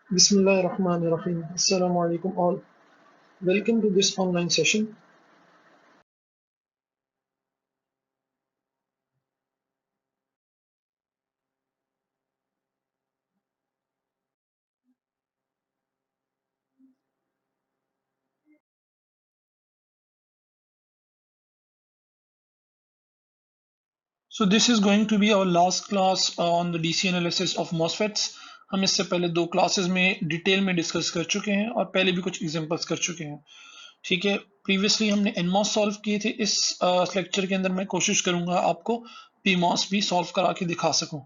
Bismillahirrahmanirrahim. Assalamu alaikum all. Welcome to this online session. So this is going to be our last class on the DC analysis of MOSFETs. हम इससे पहले दो classes में detail में discuss कर चुके हैं और पहले भी कुछ एग्जांपल्स कर चुके हैं। ठीक है, प्रीवियसली हमने NMOS सॉल्व किए थे। इस लेक्चर के अंदर मैं कोशिश करूंगा आपको PMOS भी सॉल्व करा के दिखा सकूं।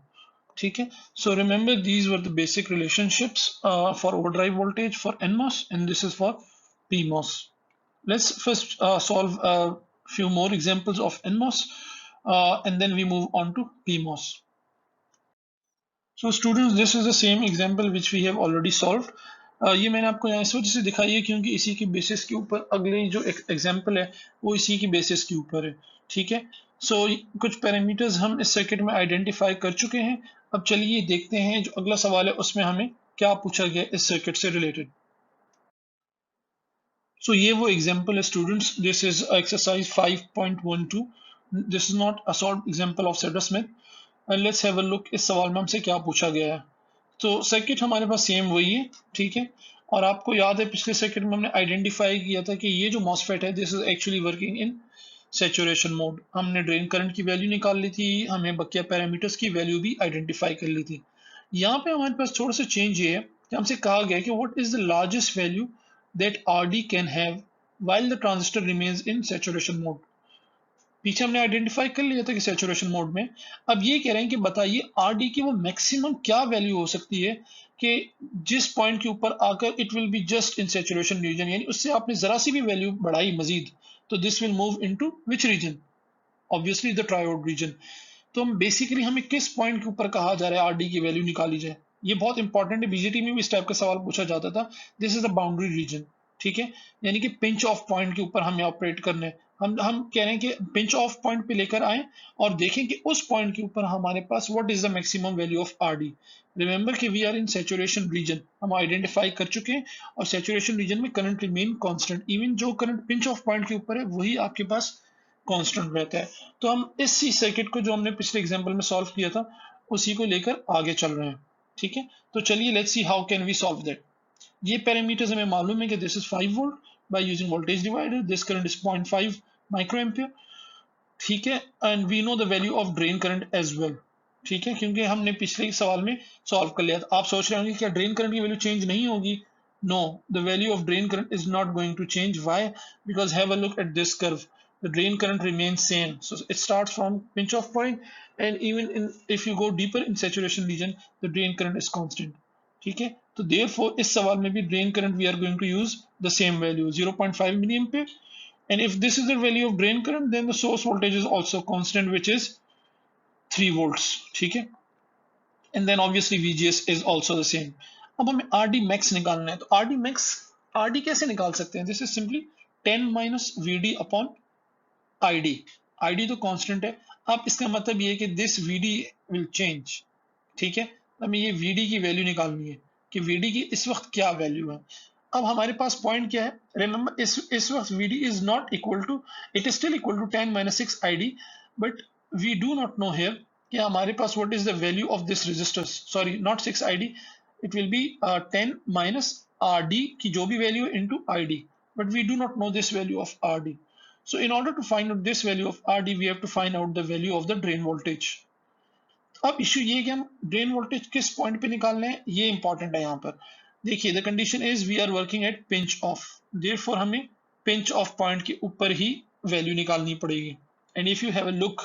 ठीक है, so remember these were the basic relationships for overdrive voltage for NMOS and this is for PMOS. Let's first solve a few more examples of NMOS and then we move on to PMOS. So students, this is the same example which we have already solved. ये मैंने आपको यहाँ इस वजह से दिखाई है क्योंकि इसी की बेसिस के ऊपर अगले जो एग्जाम्पल है वो इसी की बेसिस के ऊपर है। ठीक है, सो कुछ पैरामीटर्स हम इस सर्किट में आइडेंटिफाई कर चुके हैं। अब चलिए देखते हैं जो अगला सवाल है उसमें हमें क्या पूछा गया इस सर्किट से रिलेटेड। So ये वो example है students. This is exercise 5.12. This is not a solved example of Cedar Smith. And let's have a look इस सवाल में हमसे क्या पूछा गया है। तो सर्किट हमारे पास सेम वही है, ठीक है। और आपको याद है पिछले सर्किट में हमने आइडेंटिफाई किया था कि ये जो मॉसफेट है this is actually working in saturation mode. हमने ड्रेन करंट की वैल्यू निकाल ली थी, हमें बकिया पैरामीटर्स की वैल्यू भी आइडेंटिफाई कर ली थी। यहाँ पे हमारे पास थोड़ा सा चेंज ये है कि हमसे कहा गया कि what is the largest value that RD can have while the transistor remains in saturation mode. पीछे हमने आइडेंटिफाई कर लिया था कि सैचुरेशन मोड में। अब ये कह रहे हैं कि बताइए RD की वो मैक्सिमम क्या वैल्यू हो सकती है कि जिस पॉइंट के ऊपर आकर it will be just in saturation reason, यानी उससे आपने जरा सी भी वैल्यू बढ़ाई मजीद तो this will move into which region, obviously the triode region. तो हम बेसिकली हमें किस पॉइंट के ऊपर कहा जा रहा है RD की वैल्यू निकाली जाए। ये बहुत इंपॉर्टेंट है, बीजेटी में भी इस टाइप का सवाल पूछा जाता था। This is the boundary region, ठीक है, यानी कि पिंच ऑफ पॉइंट के ऊपर हमें ऑपरेट करना है। हम कह रहे हैं कि पिंच ऑफ पॉइंट पे लेकर आए और देखें कि उस पॉइंट के ऊपर हमारे पास what is the maximum value of RD। Remember कि we are in saturation region, हम आइडेंटिफाई कर चुके हैं और सैचुरेशन रीजन में करंट रिमेन कांस्टेंट। इवन जो करंट पिंच ऑफ पॉइंट के ऊपर है वही आपके पास कांस्टेंट रहता है। तो हम इसी सर्किट को जो हमने पिछले एग्जांपल में सॉल्व किया था उसी को लेकर आगे चल रहे हैं। ठीक है, तो चलिए let's see how can we solve that. ये पैरामीटर्स हमें मालूम है कि this is 5 volt by using voltage divider, this current is 0.5 micro ampere. ठीक है, and we know the value of drain current as well. ठीक है, क्योंकि हमने पिछले सवाल में सॉल्व कर लिया था। आप सोच रहे होंगे क्या ड्रेन करंट की वैल्यू चेंज नहीं होगी? No, the value of drain current is not going to change. Why? Because have a look at this curve, the drain current remains same. So it starts from pinch off point and even in if you go deeper in saturation region the drain current is constant. ठीक है, तो therefore इस सवाल में भी drain current we are going to use the same value 0.5 milliampere, and if this is the value of drain current then the source voltage is also constant which is 3 volts. ठीक है, and then obviously VGS is also the same. अब हमें RD max निकालना है, तो RD max RD कैसे निकाल सकते हैं? This is simply 10 minus VD upon ID। ID तो कांस्टेंट है। अब इसका मतलब ये है कि दिस VD विल चेंज। ठीक है, हमें ये VD की वैल्यू निकालनी है कि VD की इस वक्त क्या वैल्यू है। अब हमारे पास पॉइंट क्या है? रिमेंबर इस वक्त VD is not equal to, it is still equal to 10 minus 6 ID, but we do not know here कि हमारे पास what is the value of this resistor. Sorry, not 6 ID, it will be 10 minus RD की जो भी वैल्यू है into ID, but we do not know this value of RD. So in order to find out this value of RD, we have to find out the value of the drain voltage. अब issue ये है कि हम drain voltage किस point पे निकालना है, ये इंपॉर्टेंट है यहाँ पर। देखिए, the condition is we are working at pinch off, therefore हमें पिंच ऑफ पॉइंट के ऊपर ही वैल्यू निकालनी पड़ेगी। And if you have a look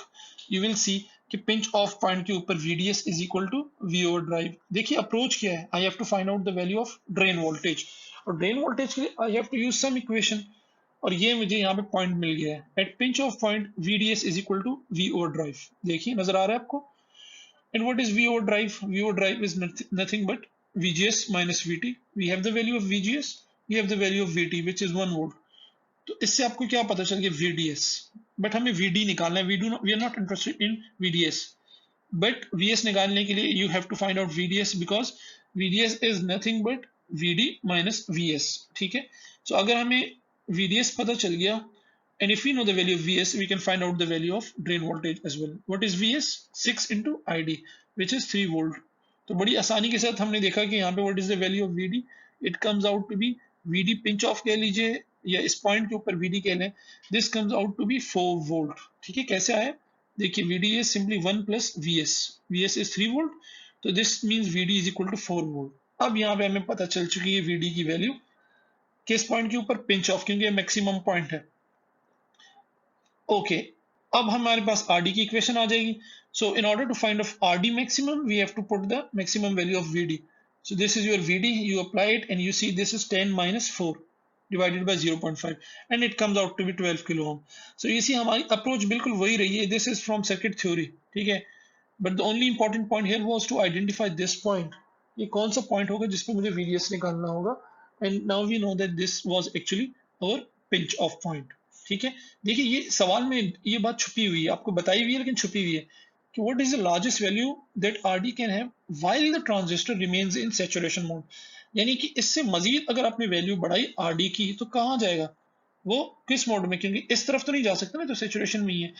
you will see कि पिंच ऑफ पॉइंट के ऊपर VDS is equal to V over drive. देखिए अप्रोच क्या है, I have to find out the value of drain voltage, और drain voltage के लिए I have to use some equation, और ये मुझे यहाँ पे पॉइंट मिल गया है। At pinch off point VDS is equal to V over drive. देखिए नजर आ रहा है आपको? And what is V over drive? V over drive is nothing but VGS minus VT. We have the value of VGS, we have the value of VT, which is 1 volt. तो इससे आपको क्या पता चल गया? VDS, बट हमें VD निकालना है। We are not interested in VDS, but VS निकालने के लिए you have to find out VDS, because VDS is nothing but VD minus VS, ठीक है। सो अगर हमें VDS पता चल गया, and if we know the value of VS, we can find out the value of drain voltage as well. What is VS? 6 into ID, which is 3 volt. तो बड़ी आसानी के साथ हमने देखा कि यहाँ पे what is the value of VD? It comes out to be VD pinch off कह लीजिए या इस पॉइंट के ऊपर VD कह लें, this comes out to be 4 volt, ठीक है। कैसे आया? देखिए VD is simply 1 plus VS, VS is 3 volt, तो this means VD is equal to 4 volt. अब यहाँ पे हमें पता चल चुकी है VD की वैल्यू किस पॉइंट के ऊपर, पिंच ऑफ, क्योंकि ये मैक्सिमम पॉइंट है। ओके, अब हमारे पास आरडी की इक्वेशन आ जाएगी। So in order to find of RD maximum we have to put the maximum value of VD. So this is your VD, you apply it and you see this is 10 minus 4 divided by 0.5 and it comes out to be 12 kilo ohm. So you see हमारी approach बिल्कुल वही रही है, this is from circuit theory, ठीक है। But the only important point here was to identify this point, ये कौन सा पॉइंट होगा जिस पे मुझे VDS निकालना होगा, and now we know that this was actually our pinch off point, ठीक है। देखिए ये सवाल में ये बात छुपी हुई है, आपको बताई हुई है लेकिन छुपी हुई है कि what is the largest value that RD can have while the transistor remains in saturation mode, यानी कि इससे मजीद अगर आपने वैल्यू बढ़ाई आरडी की तो कहाँ जाएगा, वो किस मोड में, क्योंकि इस तरफ तो नहीं जा सकता ना, तो सैचुरेशन में ही है।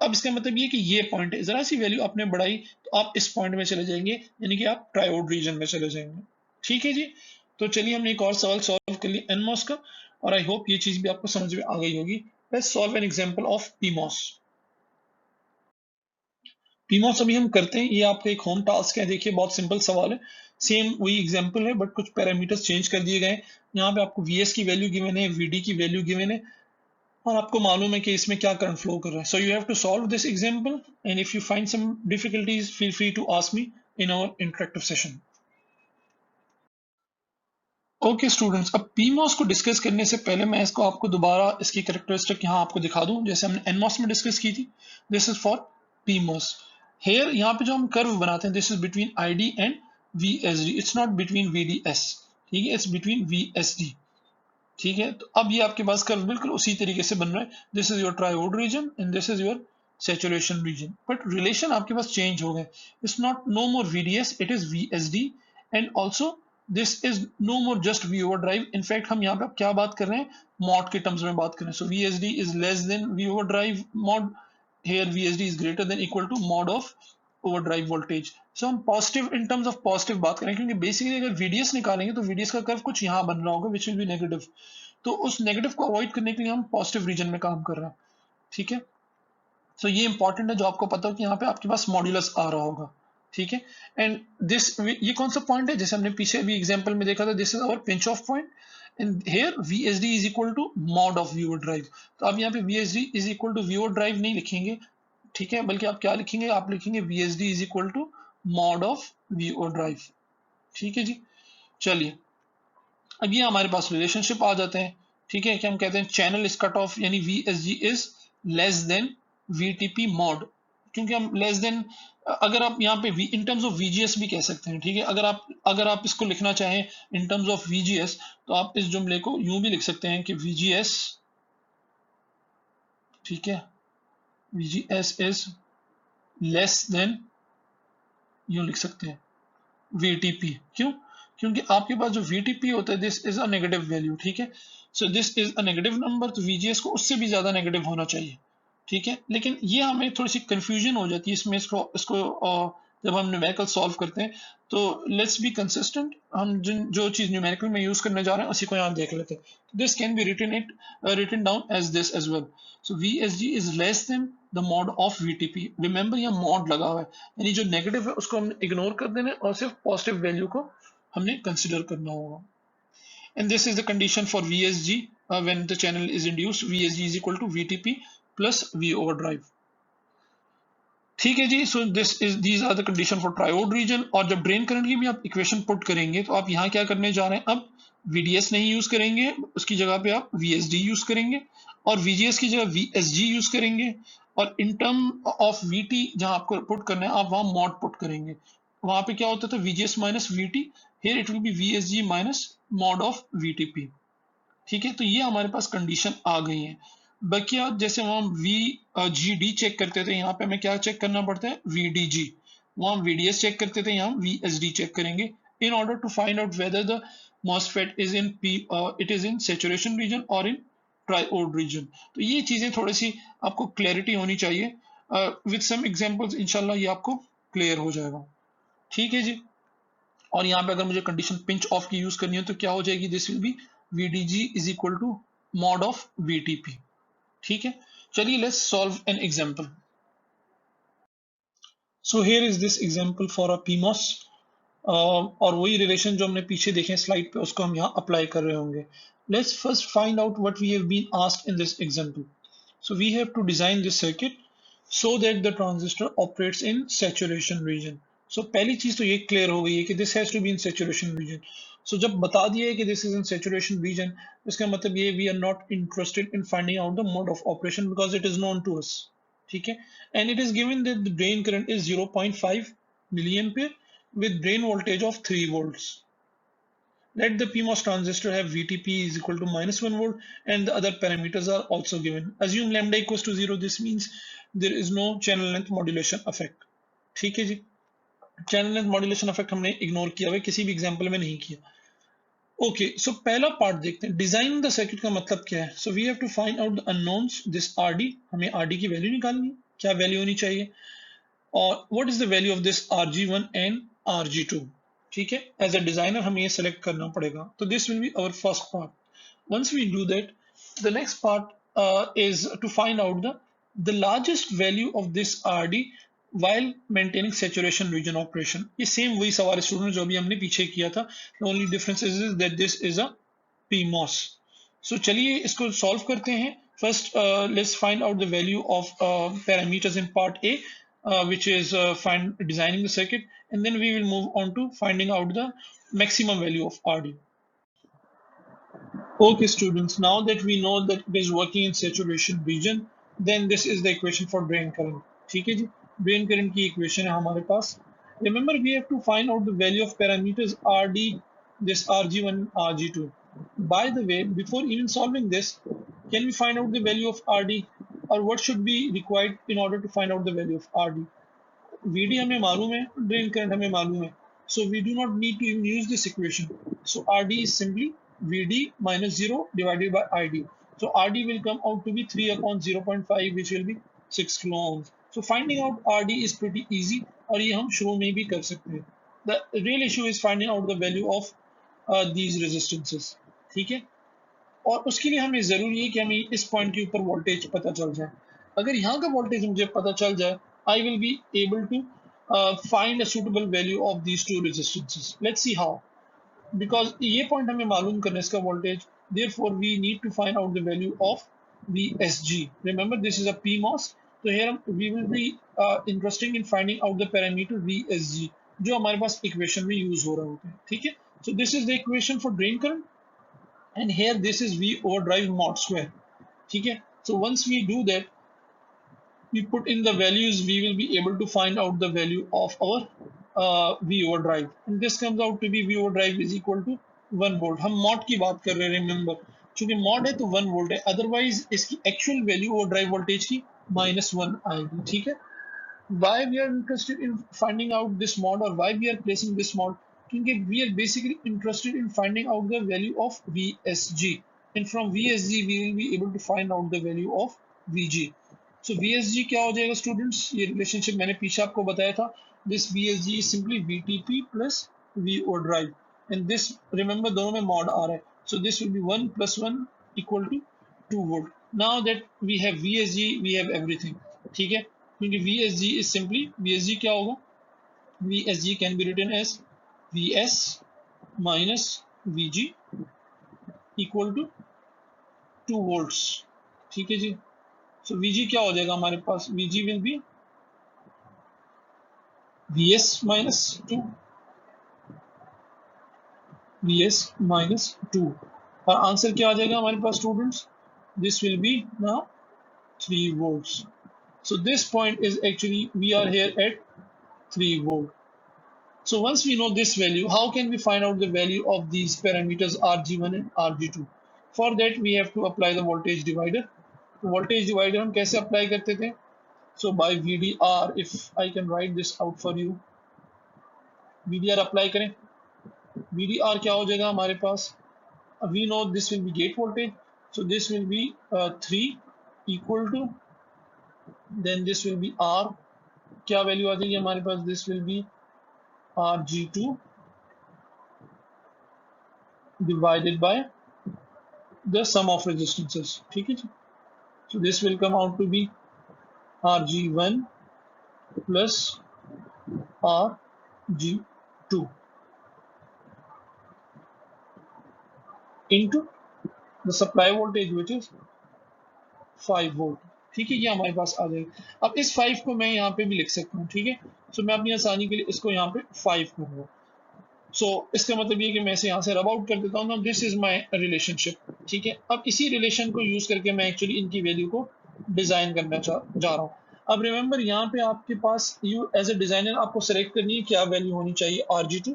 अब इसका मतलब ये कि ये पॉइंट है, जरा सी वैल्यू आपने बढ़ाई तो आप इस पॉइंट में चले जाएंगे, यानी कि आप ट्रायोड रीजन में चले जाएंगे, ठीक है जी। तो चलिए हमने एक और सवाल सॉल्व कर लिया एनमॉस का, और आई होप ये चीज भी आपको समझ में आ गई होगी। Let's solve an example of PMOS. PMOS अभी हम करते हैं, ये आपका एक होम टास्क है। देखिए बहुत सिंपल सवाल है, सेम वही एग्जांपल है बट कुछ पैरामीटर्स चेंज कर दिए गए। यहाँ पे आपको VS की वैल्यू गिवन है, VD की वैल्यू गिवन है, और आपको मालूम है कि इसमें क्या करंट फ्लो कर रहा है। So you have to solve this example and if you find some difficulties feel free to ask me in our interactive session. Okay students, अब पीमॉस को डिस्कस करने से पहले मैं इसको आपको दोबारा इसकी कैरेक्टरिस्टिक यहाँ आपको दिखा दूं, जैसे हमने एनमॉस में डिस्कस की थी। This is for PMOS. Here यहाँ पे जो हम कर्व बनाते हैं, this is between ID and VSD, it's not between VDS, ठीक है, इट्स बिटवीन VSD, ठीक है। तो अब ये आपके पास कर्व बिल्कुल उसी तरीके से बन रहा है, this is your triode region and this is your saturation region, but relation आपके पास चेंज हो गए। It's not no more VDS, it is VSD, and also this is no more just V over drive. In fact हम यहाँ पे अब क्या बात कर रहे हैं, मॉड के टर्म्स में बात कर रहे हैं। सो VSD is less then V over drive mod, here VSD is greater than equal to mod of overdrive voltage. So हम positive in terms of positive बात करें, क्योंकि बेसिकली अगर VDS निकालेंगे तो VDS का कर्व कुछ यहाँ बन रहा होगा विच विल बी नेगेटिव, तो उस नेगेटिव को अवॉइड करने के लिए हम पॉजिटिव रीजन में काम कर रहे हैं, ठीक है। सो ये इंपॉर्टेंट है जो आपको पता हो कि यहाँ पे आपके पास मॉड्यूलस आ रहा होगा, ठीक है। एंड दिस, ये कौन सा पॉइंट है, जैसे हमने पीछे भी एग्जांपल में देखा था, this is our pinch off point and here VSD is equal to mod of V over drive. तो आप यहाँ पे VSD is equal to V over drive नहीं लिखेंगे, ठीक है, बल्कि आप क्या लिखेंगे, आप लिखेंगे VSD is equal to mod of V over drive, ठीक है जी। चलिए अब ये हमारे पास रिलेशनशिप आ जाते हैं, ठीक है, कि हम कहते हैं चैनल इज कट ऑफ, यानी VSG is less then VTP mod, क्योंकि हम लेस देन, अगर आप यहाँ पे इन टर्म्स ऑफ VGS भी कह सकते हैं, ठीक है। अगर आप इसको लिखना चाहें इन टर्म्स ऑफ VGS, तो आप इस जुमले को यूं भी लिख सकते हैं कि VGS, ठीक है, VGS इज लेस देन, यूं लिख सकते हैं VTP। क्यों? क्योंकि आपके पास जो VTP होता है, this is a negative value, ठीक है। सो this is a negative number, तो VGS को उससे भी ज्यादा नेगेटिव होना चाहिए, ठीक है। लेकिन ये हमें थोड़ी सी कंफ्यूजन हो जाती है इसमें, इसको जब हम न्यूमेरिकल सॉल्व करते हैं, तो लेट्स बी कंसिस्टेंट, हम जो चीज न्यूमेरिकल में यूज करने जा रहे हैं उसी को यहाँ देख लेते हैं। This can be written down as this as well. So VSG is less than the mod of VTP। Remember यहाँ मॉड लगा हुआ है, यानी जो नेगेटिव है उसको हमने इग्नोर कर देना है और सिर्फ पॉजिटिव वैल्यू को हमने कंसिडर करना होगा। And this is the condition for VSG when the channel is induced. VSG is equal to VTP plus V over drive. ठीक है जी। So these are the condition for triode region. और जब drain current की भी आप equation put करेंगे तो आप यहाँ क्या करने जा रहे हैं, अब VDS नहीं यूज करेंगे, उसकी जगह पे आप VSD यूज करेंगे, और VGS की जगह VSG यूज करेंगे, और इन टर्म ऑफ VT जहां आपको पुट करना है आप वहां मॉड पुट करेंगे। वहां पे क्या होता था, VGS minus VT, here it will B VSG minus mod of VTP, ठीक है। तो ये हमारे पास कंडीशन आ गई है। बाकी जैसे वहां VGD चेक करते थे, यहाँ पे हमें क्या चेक करना पड़ता है, VDG। वहां VDS चेक करते थे, यहाँ VSD चेक करेंगे in order to find out whether the MOSFET is in it is in saturation region or in triode region. तो ये चीजें थोड़ी सी आपको क्लैरिटी होनी चाहिए. विद सम एग्जांपल्स इंशाल्लाह ये आपको क्लियर हो जाएगा. ठीक है जी. और यहाँ पे अगर मुझे कंडीशन पिंच ऑफ की यूज करनी है तो क्या हो जाएगी, this will be VDG is equal to mod of VTP. ठीक है. चलिए let's solve an example. So here is this example for a PMOS. और वही रिलेशन जो हमने पीछे देखे स्लाइड पे उसको हम यहाँ अप्लाई कर रहे होंगे. Let's first find out what we have been asked in this example. So we have to design this circuit so that the transistor operates in saturation region. So पहली चीज तो ये क्लियर हो गई है कि this has to be in saturation region. So जब बता दिया है कि this is in saturation region, इसका मतलब ये we are not interested in finding out the mode of operation because it is known to us. ठीक है. And it is given that the drain current is 0.5 milliampere with drain voltage of 3 volts. Let the PMOS transistor have VTP is equal to -1 volt and the other parameters are also given. Assume lambda equals to 0. This means there is no channel length modulation effect. ठीक है जी. Channel length modulation effect हमने ignore किया हुआ, किसी भी example में नहीं किया. ओके, सो पहला पार्ट देखते हैं. डिजाइन द सर्किट का मतलब क्या है. So we have to find out the unknowns. This RD, हमें RD की वैल्यू निकालनी है. क्या वैल्यू होनी चाहिए. और what is the value of this RG1 and RG2. ठीक है. एज अ डिजाइनर हमें ये सेलेक्ट करना पड़ेगा. तो this will be our first part. Once we do that, the next part is to find out the largest value of this RD while maintaining saturation region operation. ये same वही सवाल है student जो अभी हमने पीछे किया था. The only difference is that this is a PMOS. So चलिए इसको सॉल्व करते हैं. First, let's find out the value of parameters in part A, which is designing the circuit, and then we will move on to finding out the maximum value of RD. Okay, students, now that we know that it is working in saturation region, then this is the equation for drain current. ठीक है जी. Drain current की equation है हमारे पास. Remember, we have to find out the value of parameters RD, this RG1, RG2. By the way, before even solving this, can we find out the value of RD, or what should be required in order to find out the value of RD? VD हमें मालूम है, drain current हमें मालूम है. So we do not need to even use this equation. So RD is simply VD minus 0 divided by ID. So RD will come out to be 3 upon 0.5, which will be 6 kilo ohms. So finding out RD is pretty easy और ये हम शुरू में भी कर सकते हैं. The real issue is finding out the value of these resistances. ठीक है. और उसके लिए हमें ज़रूरी है कि हमें इस पॉइंट के ऊपर वोल्टेज पता चल जाए. अगर यहाँ का वोल्टेज मुझे पता चल जाए, I will be able to find a suitable value of these two resistances. Let's see how. Because ये पॉइंट हमें मालूम करना है इसका voltage, therefore we need to find out the value of VSG. Remember, this is a PMOS. So here we will be interested in finding out the parameter VSG जो हमारे पास equation में use हो रहा होता है. ठीक है. So this is the equation for drain current, and here this is V over drive mod square. ठीक है. So once we do that, we put in the values, we will be able to find out the value of our V over drive, and this comes out to be V over drive is equal to 1 volt. हम mod की बात कर रहे हैं, remember, चूंकि mod है तो 1 volt है, otherwise इसकी actual value over drive voltage की -1 आएगी. ठीक है. Why we are interested in finding out this mod, or why we are placing this mod? क्योंकि we are basically interested in finding out the value of VSG, and from VSG we will be able to find out the value of VG. So VSG क्या हो जाएगा students, ये relationship मैंने पीछे आपको बताया था. This VSG is simply VTP plus V over drive, and this, remember, दोनों में mod आ रहा है. So this will be 1 plus 1 equal to 2 volt. Now that we have VSG, we have everything. ठीक है. क्योंकि VSG is simply, VSG क्या होगा, VSG can be written as VS minus VG equal to 2 volts. ठीक है जी. So VG क्या हो जाएगा हमारे पास, VG will be VS minus 2, VS minus 2, और आंसर क्या आ जाएगा हमारे पास students, this will be now 3 volts. So this point is actually, we are here at 3 volt. So once we know this value, how can we find out the value of these parameters RG1 and RG2? For that we have to apply the voltage divider. तो voltage divider हम कैसे apply करते थे. So by VDR, if I can write this out for you, VDR apply करें. VDR क्या हो जाएगा हमारे पास, we know this will be gate voltage, so this will be 3 equal to, then this will be R, क्या value आ जाएगी हमारे पास, this will be RG2 divided by the sum of resistances, ठीक है जी। So this will come out to be RG1 plus RG2 into the supply voltage which is 5 volt, ठीक है, ये हमारे पास आ जाएगा। अब इस 5 को मैं यहाँ पे भी लिख सकता हूँ, ठीक है। सो मैं अपनी आसानी के लिए इसको यहाँ पे 5 करूँगा। सो इसका मतलब ये कि मैं इसे यहाँ से रब आउट कर देता हूँ। दिस इज माय रिलेशनशिप, ठीक है। अब इसी रिलेशन को यूज करके मैं एक्चुअली इनकी वैल्यू को डिजाइन करना जा रहा हूँ। अब रिमेंबर यहाँ पे आपके पास यू एज ए डिजाइनर आपको सेलेक्ट करनी है क्या वैल्यू होनी चाहिए RG2।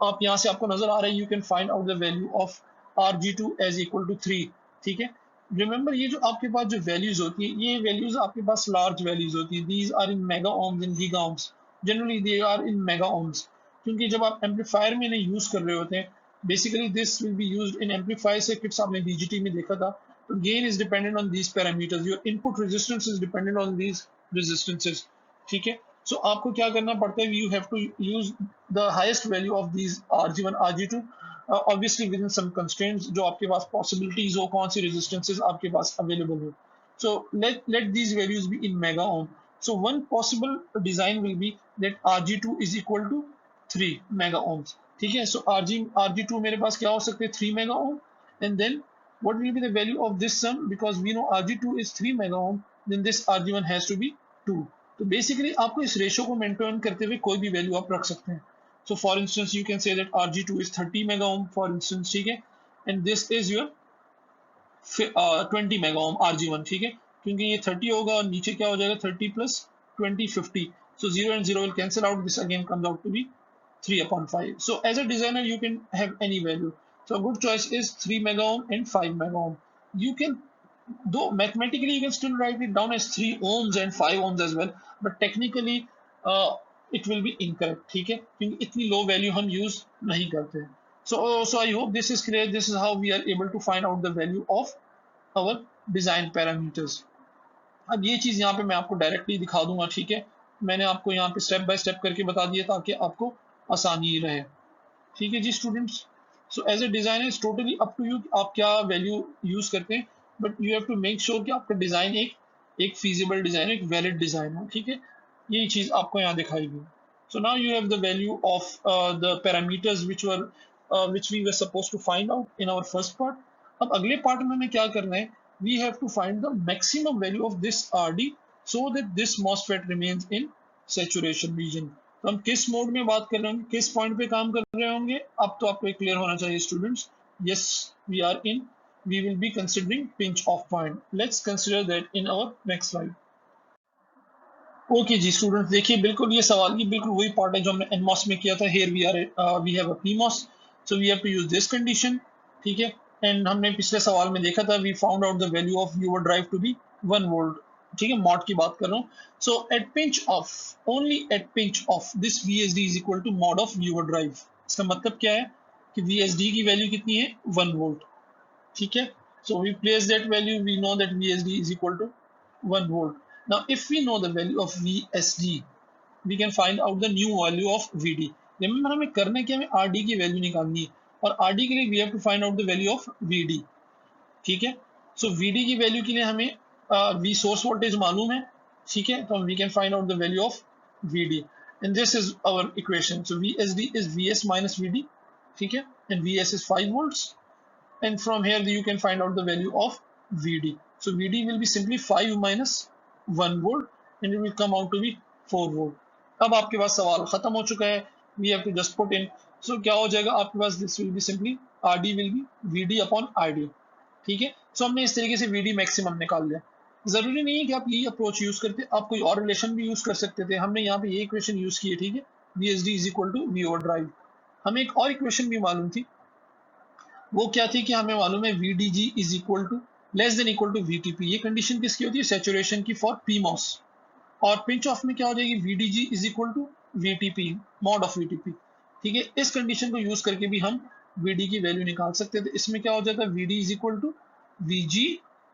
आप यहाँ से आपको नजर आ रहा है, you can find out the value of RG2 as equal to 3, ठीक है। रिमेंबर ये जो आपके पास जो वैल्यूज होती है, ये वैल्यूज आपके पास लार्ज वैल्यूज होती है, these are in mega ohms in giga ohms, generally they are in mega ohms, क्योंकि जब आप एम्पलीफायर में इन्हें यूज कर रहे होते हैं, basically this will be used in amplifier circuits, आपने DGT में देखा था। तो gain is dependent on these parameters, your input resistance is dependent on these resistances, ठीक है। सो आपको क्या करना पड़ता है, you have to use the highest value of these RG1 RG2 obviously within some constraints, जो आपके पास possibilities हो, कौन सी रेजिस्टेंसेस आपके पास अवेलेबल हो। सो let these values be in mega ohm. So one possible design will be that RG2 is equal to 3 mega ohms, ठीक है। So RG2 मेरे पास क्या हो सकते हैं, 3 mega ohm, and then what will be the value of this sum, because we know RG2 is 3 mega ohm, then this RG1 has to be 2। तो basically आपको इस रेशो को मेंटेन करते हुए कोई भी वैल्यू आप रख सकते हैं। So for instance you can say that RG2 is 30 mega ohm for instance, ठीक है, and this is your 20 mega ohm RG1, ठीक है, क्योंकि ये 30 होगा और नीचे क्या हो जाएगा 30 plus 20 50, so 0 and 0 will cancel out, this again comes out to be 3/5। So as a designer you can have any value, so a good choice is 3 mega ohm and 5 mega ohm। You can, though mathematically you can still write it down as 3 ohms and 5 ohms as well, but technically uh, it will be incorrect, ठीक है, क्योंकि इतनी low value हम use नहीं करते हैं। So I hope this is clear, this is how we are able to find out the value of our design parameters। अब ये चीज यहाँ पे मैं आपको डायरेक्टली दिखा दूंगा, ठीक है, मैंने आपको यहाँ पे स्टेप बाय स्टेप करके बता दिया ताकि आपको आसानी रहे, ठीक है जी students. So as a designer is totally up to you आप क्या वैल्यू यूज करते हैं, but you have to make sure कि आपका डिजाइन एक फीजिबल डिजाइन, एक वैलिड डिजाइन हो, ठीक है, यही चीज आपको यहाँ दिखाई गई। So now you have the value of the parameters which we were supposed to find out in our first part। अब अगले पार्ट में हमें क्या करना है, we have to find the maximum value of this RD so that this MOSFET remains in saturation region। तो हम किस मोड में बात कर रहे होंगे, किस पॉइंट पे काम कर रहे होंगे, अब तो आपको क्लियर होना चाहिए students. Yes, we will be considering pinch off point, let's consider that in our next slide. Okay जी स्टूडेंट्स, देखिए बिल्कुल ये सवाल, ये बिल्कुल वही पार्ट है जो हमने एनमॉस में किया था। Here we have a PMOS, so we have to use this condition, ठीक है। एंड हमने पिछले सवाल में देखा था, we found out the value of V over drive to be 1 volt, ठीक है, मॉड की बात कर रहा हूँ। So at pinch off, only at pinch off this VSD is equal to mod of V over drive. इसका मतलब क्या है कि VSD की वैल्यू कितनी है, 1 वोल्ट, ठीक है। So we place that value, we know that VSD is equal to 1 volt। Now if we know the value of VSD, we can find out the new value of VD। Remember हमें करना है कि हमें RD की value निकालनी है, और RD के लिए we have to find out the value of VD, ठीक है। सो VD की वैल्यू के लिए हमें V सोर्स वोल्टेज मालूम है, ठीक है, तो we can find out the value of VD, and this is our equation। So VSD is VS minus VD, ठीक है, and VS is 5 volts, and from here you can find out the value of VD। So VD will be simply 5 minus 1 volt, and it will come out to be 4 volt। अब आपके पास सवाल खत्म हो चुका है, we have to just put in। So क्या हो जाएगा आपके पास, this will be simply RD will be VD upon ID, ठीक है। सो हमने इस तरीके से VD मैक्सिमम निकाल लिया। जरूरी नहीं है कि आप यही अप्रोच यूज करते, आप कोई और रिलेशन भी यूज कर सकते थे। हमने यहाँ पे ये इक्वेशन यूज की है, ठीक है, VSD is equal to V over drive. हमें एक और इक्वेशन भी मालूम थी, वो क्या थी कि हमें मालूम है VDG is equal to less than equal to VTP। ये कंडीशन किसकी होती है, सैचुरेशन की फॉर PMOS। और पिंच ऑफ में क्या हो जाएगी, VDG is equal to VTP, mod of VTP। ठीक है, इस कंडीशन को यूज करके भी हम VD की वैल्यू निकाल सकते हैं। तो इसमें क्या हो जाता है, VD is equal to VG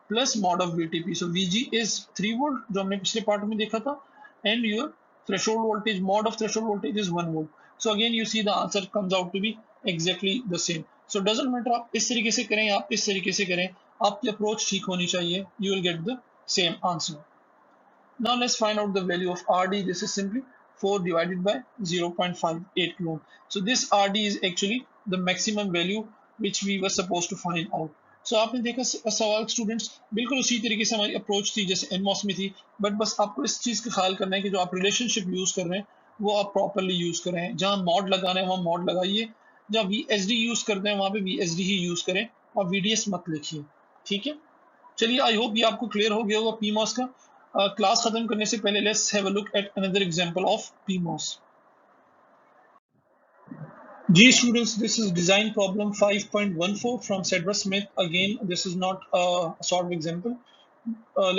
plus mod of VTP। So VG is 3 volt जो हमने पिछले पार्ट में देखा था, and your threshold voltage, mod of threshold voltage is 1 volt. So again you see the answer comes out to be exactly the same. So doesn't matter आप इस तरीके से करें, आप इस तरीके से करें, आपकी अप्रोच ठीक होनी चाहिए, you will get the same answer. Now let's find out the value of RD. This is simply 4 divided by 0.58 kilo. So this RD is actually the maximum value which we were supposed to find out. So आपने देखा सवाल students बिल्कुल उसी तरीके से हमारी approach थी जैसे एनमॉस में थी, बट बस आपको इस चीज़ का ख्याल करना है कि जो आप रिलेशनशिप यूज़ कर रहे हैं वो आप प्रॉपरली यूज़ कर रहे हैं। जहाँ मॉड लगाना है वहाँ मॉड लगाइए, जहाँ VSD यूज़ करते हैं वहाँ पे VSD ही यूज़ करें और VDS मत लिखिए। ठीक है, चलिए आई होप ये आपको क्लियर हो गया होगा PMOS का। क्लास खत्म करने से पहले let's have a look at another example of PMOS. G students, this is design problem 5.14 from Cedar Smith. Again, this is not a sort of example.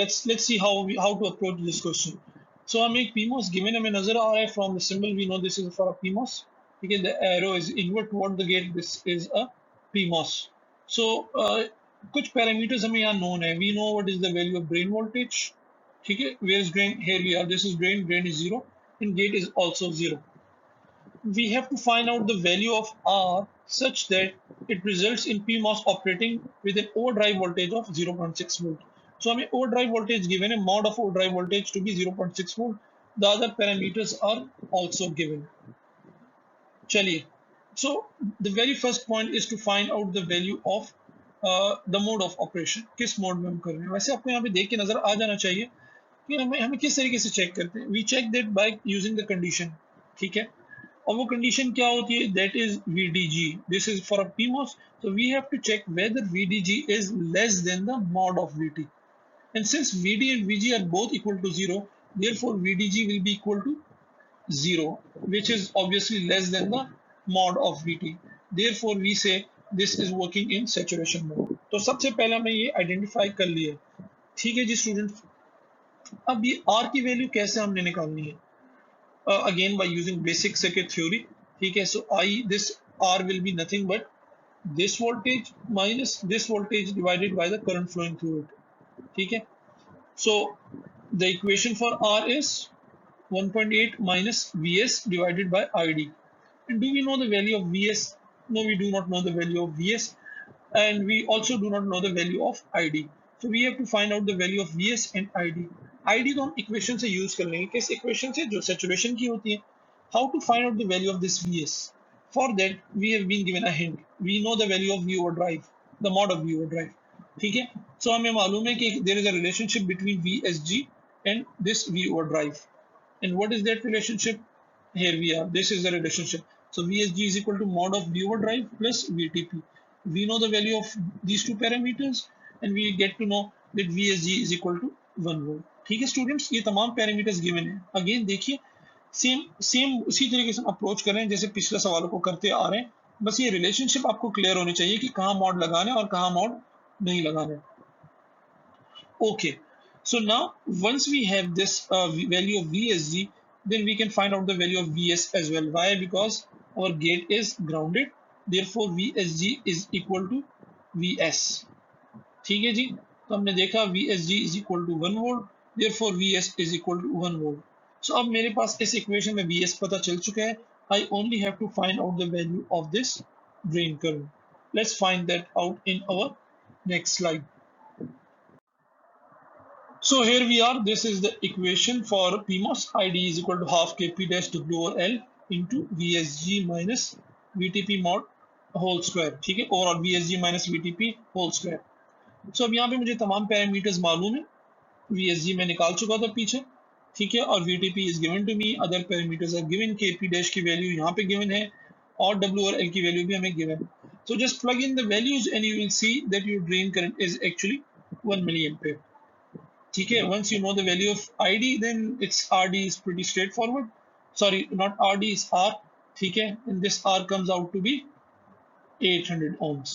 Let's see how to approach this question. So हमें एक PMOS given हमें नजर आ रहा है from the symbol we know this is for a PMOS. ठीक है, the arrow is inward toward the gate. This is a PMOS. So कुछ parameters हमें यहाँ known है. We know what is the value of drain voltage. ठीक है, where is drain? Here we are. This is drain. Drain is 0, and gate is also 0. We have to find out the value of R such that it results in PMOS operating with an overdrive voltage of 0.6 volt. So हमें overdrive voltage given है, mod of overdrive voltage to be 0.6 volt. The other parameters are also given. चलिए, so the very first point is to find out the value of the mode of operation. किस mode में हम कर रहे हैं? वैसे आपको यहाँ पे देख के नजर आ जाना चाहिए कि हमें किस तरीके से चेक करते हैं. We check that by using the condition. ठीक है, और वो कंडीशन क्या होती है, that is VDG. This is for a PMOS, so we have to check whether VDG is less than the mod of VT. And since VD and VG are both equal to 0, therefore VDG will be equal to 0, which is obviously less than the mod of VT. Therefore we say this is working in saturation mode. तो सबसे पहले हमने ये identify कर लिया. ठीक है जी student, अब ये R की वैल्यू कैसे हमने निकालनी है? Again by using basic circuit theory. ठीक है, so this R will be nothing but this voltage minus this voltage divided by the current flowing through it. ठीक है, so the equation for R is 1.8 minus Vs divided by ID. And do we know the value of Vs? No, we do not know the value of Vs, and we also do not know the value of ID. So we have to find out the value of Vs and ID. ID तो हम equation से use कर लेंगे, किस equation से, जो saturation की होती है. How to find out the value of this Vs? For that we have been given a hint. We know the value of V over drive, the mod of V over drive. ठीक है, सो हमें मालूम है कि there is a relationship between VSG and this V over drive. And what is that relationship? Here we are. This is the relationship. So VSG is equal to mod of V over drive plus VTP. We know the value of these two parameters, and we get to know that VSG is equal to 1 volt. ठीक है students, ये तमाम parameters given है. Again देखिए, same same उसी तरीके से approach कर रहे हैं जैसे पिछले सवालों को करते आ रहे हैं. बस ये रिलेशनशिप आपको क्लियर होनी चाहिए कि कहाँ मॉड लगाना है और कहाँ मॉड नहीं लगाना है. Okay, so now once we have this value of VSG, then we can find out the value of Vs as well. Why? Because our gate is grounded, therefore VSG is equal to Vs. ठीक है जी, तो हमने देखा VSG is equal to 1 volt, therefore Vs is equal to 1 volt. So अब मेरे पास इस equation में Vs पता चल चुका है. I only have to find out the value of this drain current. Let's find that out in our next slide. So here we are. This is the equation for PMOS. ID is equal to half Kp dash W over L into VSG minus VTP mod whole square. ठीक है, और VSG minus VTP whole square. So अब यहाँ पे मुझे तमाम parameters मालूम है. VSG में निकाल चुका था पीछे, ठीक है, और VTP is given to me. Other parameters are given. Kp dash की वैल्यू यहाँ पे given है और W और L की वैल्यू भी हमें given. So just plug in the values and you will see that your drain current is actually 1 milliampere. ठीक है, once you know the value of ID, then its RD is pretty straightforward. Sorry, not RD, is R. ठीक है, and this R comes out to be 800 ohms.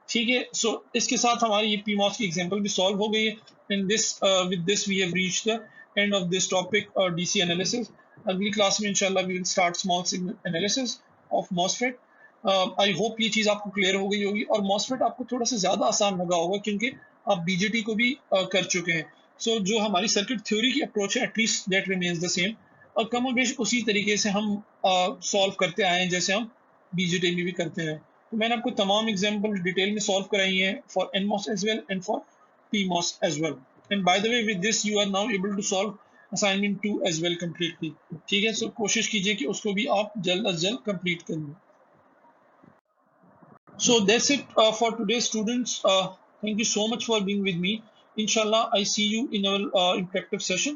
ठीक है, so इसके साथ हमारी ये PMOS की एग्जांपल भी सॉल्व हो गई है. And this with this we have reached the end of this topic DC analysis. अगली क्लास में इंशाल्लाह we will start small signal analysis. Of MOSFET. I hope ये चीज़ आपको क्लियर हो गई होगी, और मॉसफेट आपको थोड़ा सा ज़्यादा आसान लगा होगा क्योंकि आप बीजेटी को भी कर चुके हैं। सो जो हमारी सर्किट थ्योरी की अप्रोच है, at least that remains the same, और कम और बेश उसी तरीके से हम सॉल्व करते आए हैं जैसे हम बीजेटी में भी करते हैं। तो मैंने आपको तमाम एग्जांपल डिटेल में सॉल्व कराई हैं for NMOS as well and for PMOS as well. And by the way with this you are now able to solve assignment 2 as well completely. ठीक है, सो कोशिश कीजिए कि उसको भी आप जल्द अज जल्द कंप्लीट कर लें। So that's it for today, students. Thank you so much for being with me. Inshallah, I see you in our interactive session.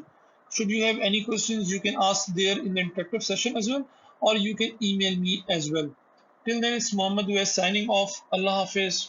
Should you have any questions, you can ask there in the interactive session as well, or you can email me as well. Till then, it's Muhammad who is signing off. Allah Hafiz.